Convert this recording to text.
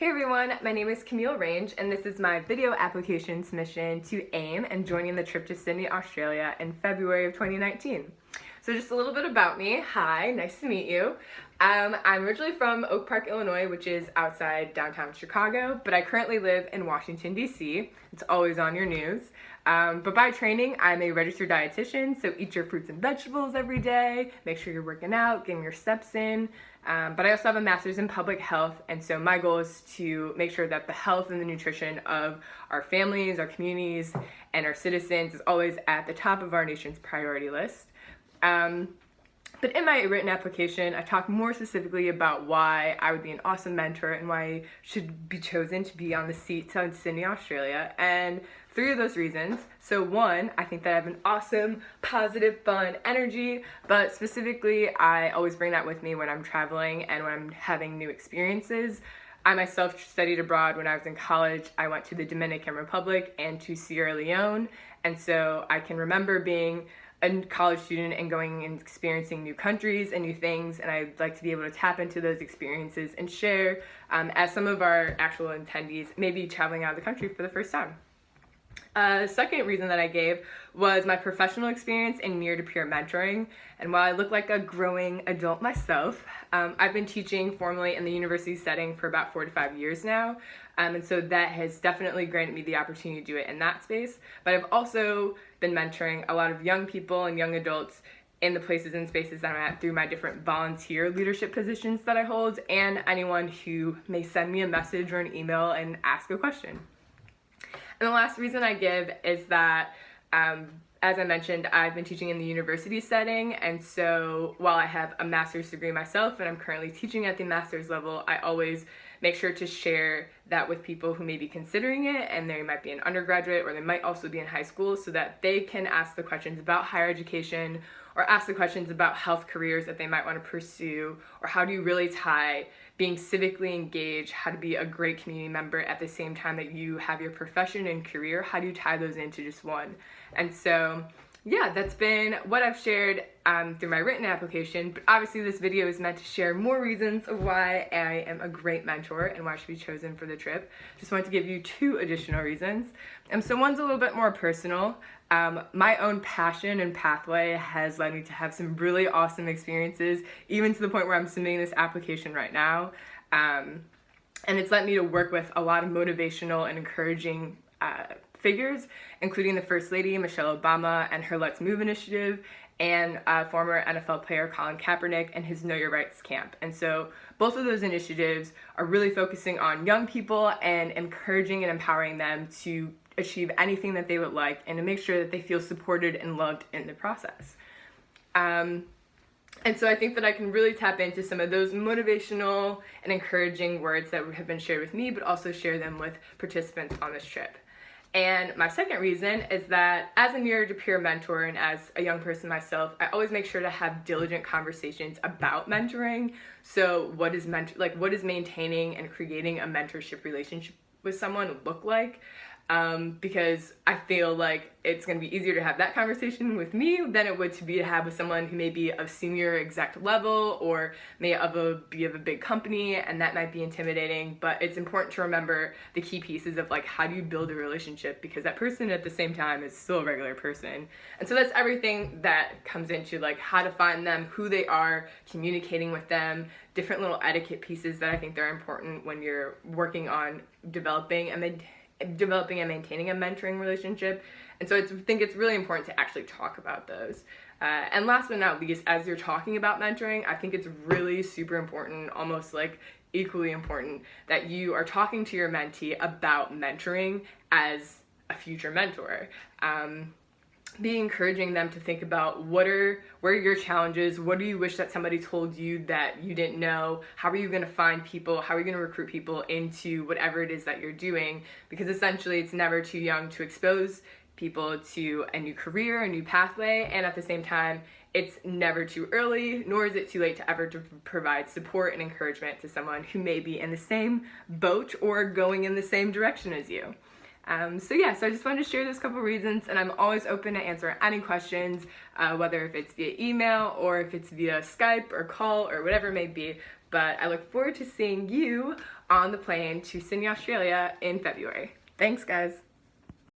Hey everyone, my name is Camille and this is my video application submission to AIME and joining the trip to Sydney, Australia in February of 2019. So just a little bit about me. Hi, nice to meet you. I'm originally from Oak Park, Illinois, which is outside downtown Chicago, but I currently live in Washington, D.C. It's always on your news. But by training, I'm a registered dietitian, so eat your fruits and vegetables every day, make sure you're working out, getting your steps in. But I also have a master's in public health, and so my goal is to make sure that the health and the nutrition of our families, our communities, and our citizens is always at the top of our nation's priority list. But in my written application, I talk more specifically about why I would be an awesome mentor and why I should be chosen to be on the seat to Sydney, Australia, and 3 of those reasons. So 1, I think that I have an awesome, positive, fun energy, but specifically, I always bring that with me when I'm traveling and when I'm having new experiences. I myself studied abroad when I was in college. I went to the Dominican Republic and to Sierra Leone, and so I can remember being a college student and going and experiencing new countries and new things, and I'd like to be able to tap into those experiences and share as some of our actual attendees may be traveling out of the country for the first time. Second reason that I gave was my professional experience in peer-to-peer mentoring, and while I look like a growing adult myself, I've been teaching formally in the university setting for about 4 to 5 years now, and so that has definitely granted me the opportunity to do it in that space, but I've also been mentoring a lot of young people and young adults in the places and spaces that I'm at through my different volunteer leadership positions that I hold, and anyone who may send me a message or an email and ask a question. And the last reason I give is that, as I mentioned, I've been teaching in the university setting, and so while I have a master's degree myself and I'm currently teaching at the master's level, I always make sure to share that with people who may be considering it, and they might be an undergraduate or they might also be in high school, so that they can ask the questions about higher education or ask the questions about health careers that they might want to pursue, or how do you really tie being civically engaged, how to be a great community member at the same time that you have your profession and career, how do you tie those into just one? And so, yeah, that's been what I've shared through my written application, but obviously this video is meant to share more reasons of why I am a great mentor and why I should be chosen for the trip. Just wanted to give you 2 additional reasons. So one's a little bit more personal. My own passion and pathway has led me to have some really awesome experiences, even to the point where I'm submitting this application right now. And it's led me to work with a lot of motivational and encouraging figures, including the First Lady, Michelle Obama, and her Let's Move initiative, and former NFL player Colin Kaepernick and his Know Your Rights camp. And so both of those initiatives are really focusing on young people and encouraging and empowering them to achieve anything that they would like and to make sure that they feel supported and loved in the process. And so I think that I can really tap into some of those motivational and encouraging words that have been shared with me, but also share them with participants on this trip. And my second reason is that as a peer-to-peer mentor and as a young person myself, I always make sure to have diligent conversations about mentoring. So what is maintaining and creating a mentorship relationship with someone look like? Because I feel like it's going to be easier to have that conversation with me than it would to have with someone who may be of senior exec level or may be of a big company, and that might be intimidating, but it's important to remember the key pieces of how do you build a relationship, because that person at the same time is still a regular person. And so that's everything that comes into how to find them, who they are, communicating with them, different little etiquette pieces that I think they're important when you're working on developing and maintaining a mentoring relationship. And so I think it's really important to actually talk about those. And last but not least, as you're talking about mentoring, I think it's really super important, almost equally important, that you are talking to your mentee about mentoring as a future mentor. Be encouraging them to think about what are your challenges, what do you wish that somebody told you that you didn't know, how are you going to find people, how are you going to recruit people into whatever it is that you're doing, because essentially it's never too young to expose people to a new career, a new pathway, and at the same time it's never too early, nor is it too late to ever to provide support and encouragement to someone who may be in the same boat or going in the same direction as you. So I just wanted to share those couple reasons, and I'm always open to answer any questions, whether if it's via email or if it's via Skype or call or whatever it may be. but I look forward to seeing you on the plane to Sydney, Australia in February. Thanks, guys.